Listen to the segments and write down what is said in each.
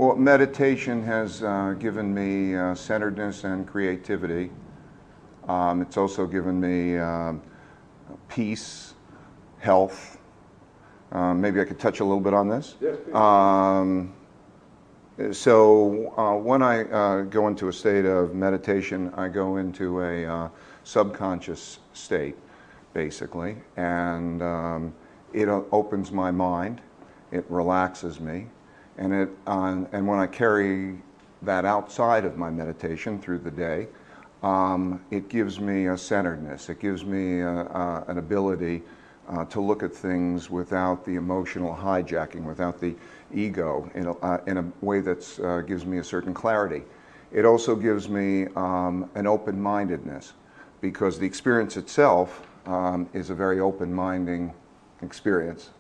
Well, meditation has given me centeredness and creativity. It's also given me peace, health. Maybe I could touch a little bit on this. Yes, please. So when I go into a state of meditation, I go into a subconscious state, basically, and it opens my mind, it relaxes me, and when I carry that outside of my meditation through the day, it gives me a centeredness. It gives me an ability to look at things without the emotional hijacking, without the ego, in a way that gives me a certain clarity. It also gives me an open-mindedness, because the experience itself is a very open-minding experience.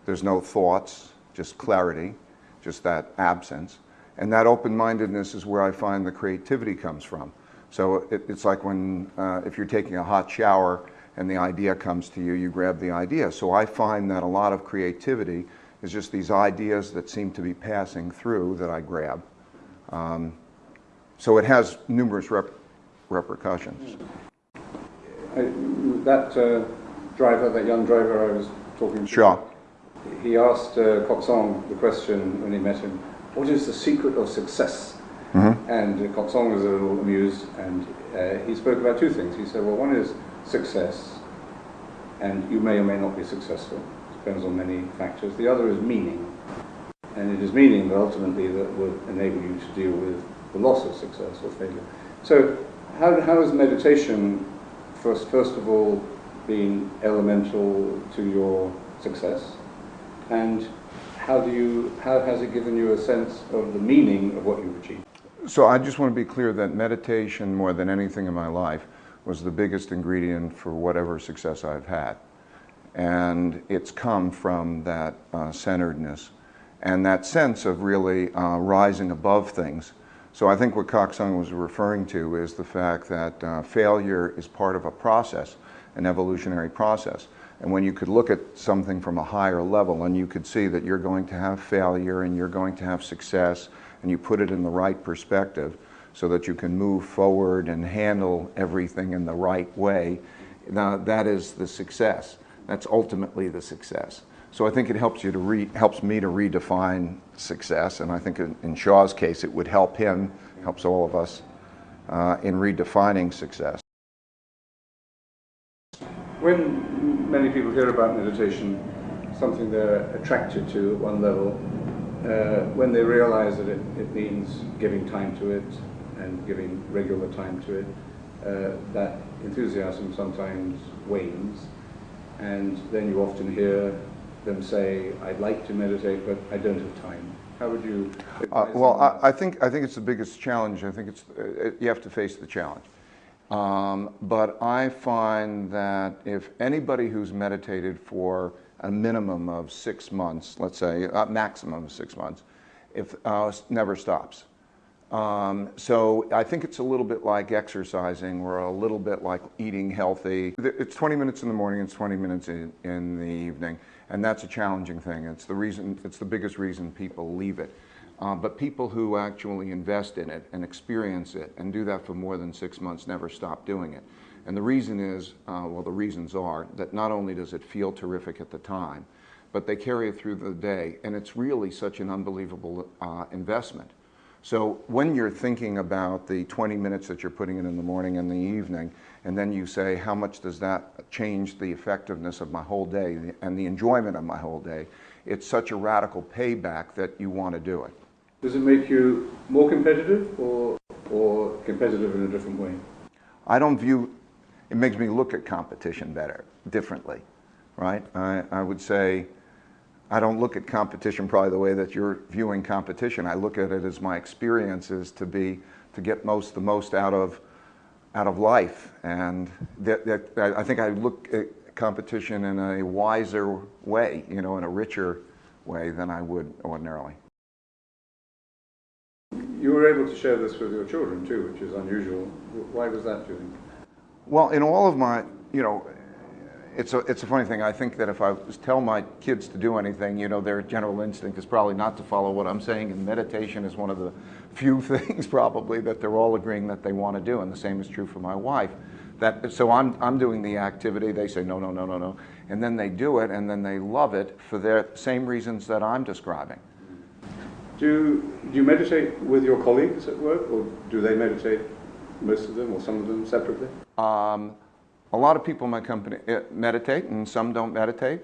There's no thoughts, just clarity, just that absence. And that open-mindedness is where I find the creativity comes from. So it's like when, if you're taking a hot shower and the idea comes to you, you grab the idea. So I find that a lot of creativity is just these ideas that seem to be passing through that I grab. So it has numerous repercussions. That young driver I was talking to, sure. He asked Coxon the question when he met him, what is the secret of success? Mm-hmm. And Coxon was a little amused, and he spoke about two things. He said, well, one is success, and you may or may not be successful. Depends on many factors. The other is meaning, and it is meaning that ultimately that would enable you to deal with the loss of success or failure. So how has meditation, first of all, been elemental to your success, and how has it given you a sense of the meaning of what you've achieved? So I just want to be clear that meditation, more than anything in my life, was the biggest ingredient for whatever success I've had. And it's come from that centeredness and that sense of really rising above things. So I think what Coxon was referring to is the fact that failure is part of a process, an evolutionary process. And when you could look at something from a higher level and you could see that you're going to have failure and you're going to have success, and you put it in the right perspective so that you can move forward and handle everything in the right way, now that is the success. That's ultimately the success. So I think it helps me to redefine success, and I think in Shaw's case it would help him, helps all of us in redefining success. When many people hear about meditation, something they're attracted to at one level, when they realize that it means giving time to it and giving regular time to it, that enthusiasm sometimes wanes, and then you often hear them say, I'd like to meditate, but I don't have time. How would you advise well, I think it's the biggest challenge. I think you have to face the challenge. But I find that if anybody who's meditated for a minimum of 6 months, let's say, a maximum of 6 months, never stops. So I think it's a little bit like exercising, or a little bit like eating healthy. It's 20 minutes in the morning, it's 20 minutes in the evening, and that's a challenging thing. It's the biggest reason people leave it. But people who actually invest in it and experience it and do that for more than 6 months never stop doing it. And the reason is, well, the reasons are that not only does it feel terrific at the time, but they carry it through the day, and it's really such an unbelievable investment. So when you're thinking about the 20 minutes that you're putting in the morning and the evening, and then you say, how much does that change the effectiveness of my whole day and the enjoyment of my whole day, it's such a radical payback that you want to do it. Does it make you more competitive or competitive in a different way? It makes me look at competition differently, right? I would say I don't look at competition probably the way that you're viewing competition. I look at it as my experiences to get the most out of life, and I think I look at competition in a wiser way, in a richer way than I would ordinarily. You were able to share this with your children too, which is unusual. Why was that, do you think? Well, in all of my, it's a funny thing. I think that if I was tell my kids to do anything, you know, their general instinct is probably not to follow what I'm saying, and meditation is one of the few things probably that they're all agreeing that they want to do, and the same is true for my wife. So I'm doing the activity, they say no, no, no, no, no, and then they do it, and then they love it for the same reasons that I'm describing. Do you meditate with your colleagues at work, or do they meditate, most of them or some of them, separately? A lot of people in my company meditate, and some don't meditate,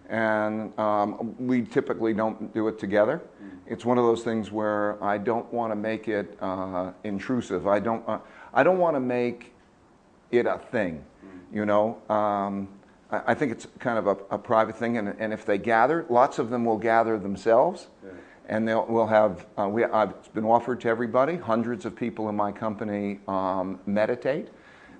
and we typically don't do it together. It's one of those things where I don't want to make it intrusive. I don't want to make it a thing, you know. I think it's kind of a private thing, and if they gather, lots of them will gather themselves. Yeah. And we'll have, it's been offered to everybody. Hundreds of people in my company meditate.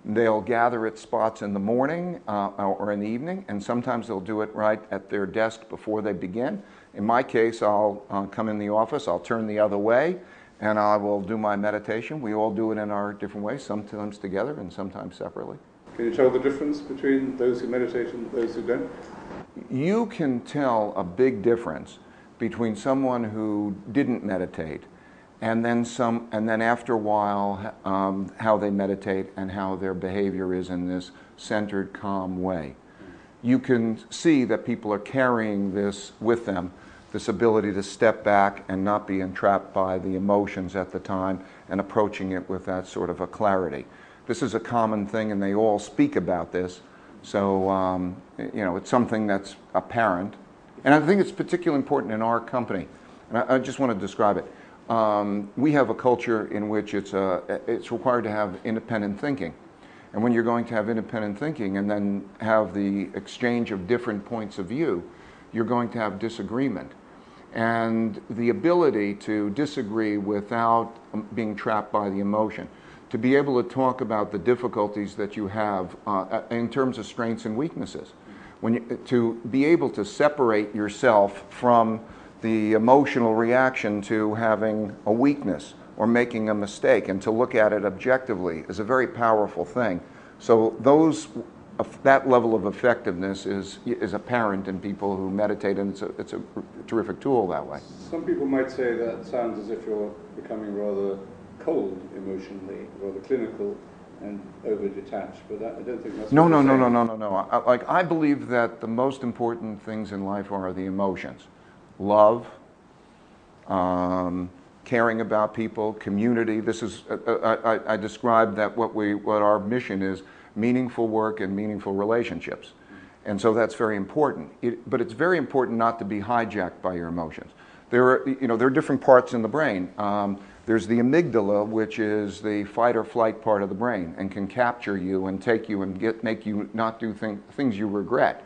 They'll gather at spots in the morning or in the evening, and sometimes they'll do it right at their desk before they begin. In my case, I'll come in the office, I'll turn the other way, and I will do my meditation. We all do it in our different ways, sometimes together and sometimes separately. Can you tell the difference between those who meditate and those who don't? You can tell a big difference between someone who didn't meditate and then after a while how they meditate and how their behavior is in this centered, calm way. You can see that people are carrying this with them, this ability to step back and not be entrapped by the emotions at the time and approaching it with that sort of a clarity. This is a common thing, and they all speak about this, so you know, it's something that's apparent. And I think it's particularly important in our company, and I just want to describe it. We have a culture in which it's required to have independent thinking. And when you're going to have independent thinking and then have the exchange of different points of view, you're going to have disagreement. And the ability to disagree without being trapped by the emotion, to be able to talk about the difficulties that you have in terms of strengths and weaknesses, to be able to separate yourself from the emotional reaction to having a weakness or making a mistake, and to look at it objectively is a very powerful thing. So that level of effectiveness is apparent in people who meditate, and it's a terrific tool that way. Some people might say that sounds as if you're becoming rather cold emotionally, rather clinical and over-detached, but I don't think that's No. I believe that the most important things in life are the emotions. Love, caring about people, community. This is, I described that what our mission is: meaningful work and meaningful relationships. And so that's very important. But it's very important not to be hijacked by your emotions. There are different parts in the brain. There's the amygdala, which is the fight or flight part of the brain, and can capture you and take you and make you not do things you regret.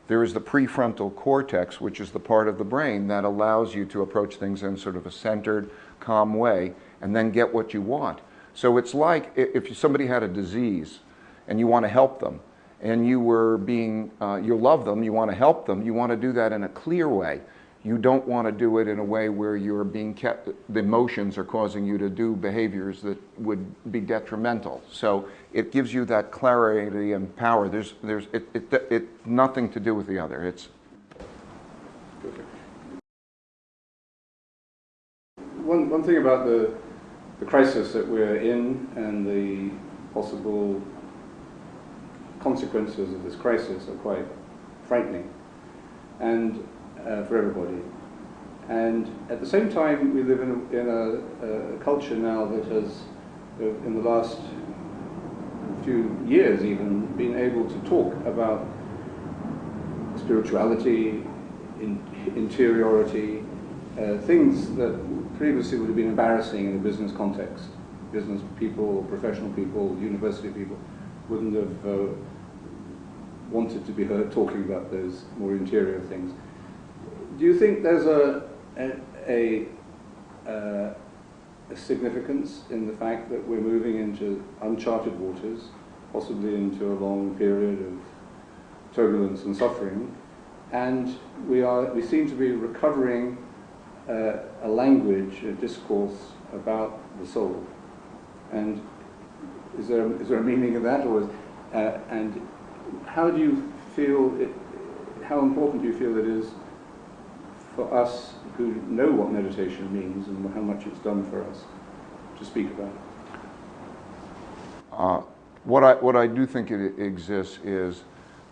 There is the prefrontal cortex, which is the part of the brain that allows you to approach things in sort of a centered, calm way and then get what you want. So it's like if somebody had a disease and you want to help them, and you love them, you want to help them, you want to do that in a clear way. You don't want to do it in a way where you're being kept, the emotions are causing you to do behaviors that would be detrimental. So it gives you that clarity and power. It's nothing to do with the other. It's one thing about the crisis that we're in and the possible consequences of this crisis are quite frightening, and for everybody. And at the same time, we live in a culture now that has, in the last few years even, been able to talk about spirituality, interiority, things that previously would have been embarrassing in a business context. Business people, professional people, university people wouldn't have wanted to be heard talking about those more interior things. Do you think there's a significance in the fact that we're moving into uncharted waters, possibly into a long period of turbulence and suffering, and we seem to be recovering a language, a discourse about the soul? And is there a meaning in that, and how do you feel it, how important do you feel it is for us who know what meditation means and how much it's done for us to speak about it? What I do think it exists is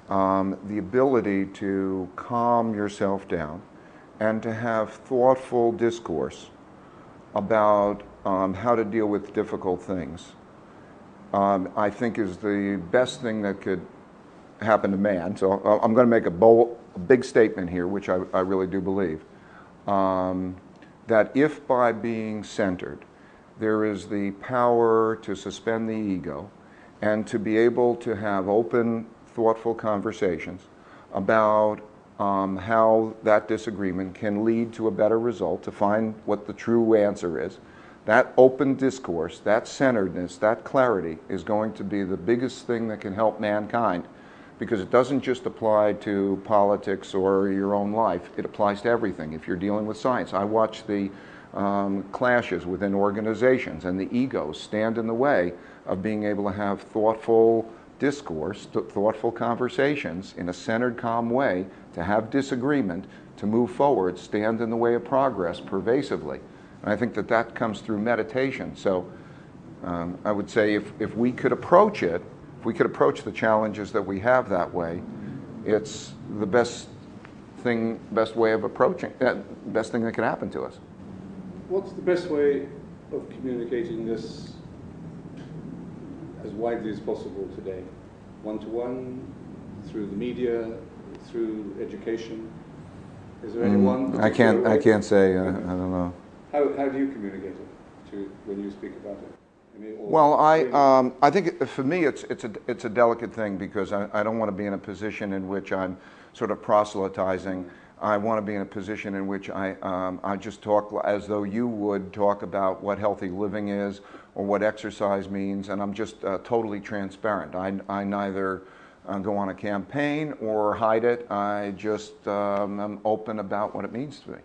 the ability to calm yourself down and to have thoughtful discourse about how to deal with difficult things. I think is the best thing that could happen to man. So I'm going to make a big statement here, which I really do believe, that if by being centered there is the power to suspend the ego and to be able to have open, thoughtful conversations about how that disagreement can lead to a better result, to find what the true answer is, that open discourse, that centeredness, that clarity is going to be the biggest thing that can help mankind, because it doesn't just apply to politics or your own life. It applies to everything. If you're dealing with science, I watch the clashes within organizations, and the egos stand in the way of being able to have thoughtful discourse, thoughtful conversations in a centered, calm way, to have disagreement, to move forward, stand in the way of progress pervasively. And I think that that comes through meditation. So I would say if we could approach it, if we could approach the challenges that we have that way, it's the best way of approaching, best thing that could happen to us. What's the best way of communicating this as widely as possible today? One-to-one, through the media, through education? Is there any one? I can't say. I don't know. How do you communicate it when you speak about it? I mean, well, I think for me it's a delicate thing, because I don't want to be in a position in which I'm sort of proselytizing. I want to be in a position in which I just talk as though you would talk about what healthy living is or what exercise means, and I'm just totally transparent. I neither go on a campaign or hide it. I just am open about what it means to me.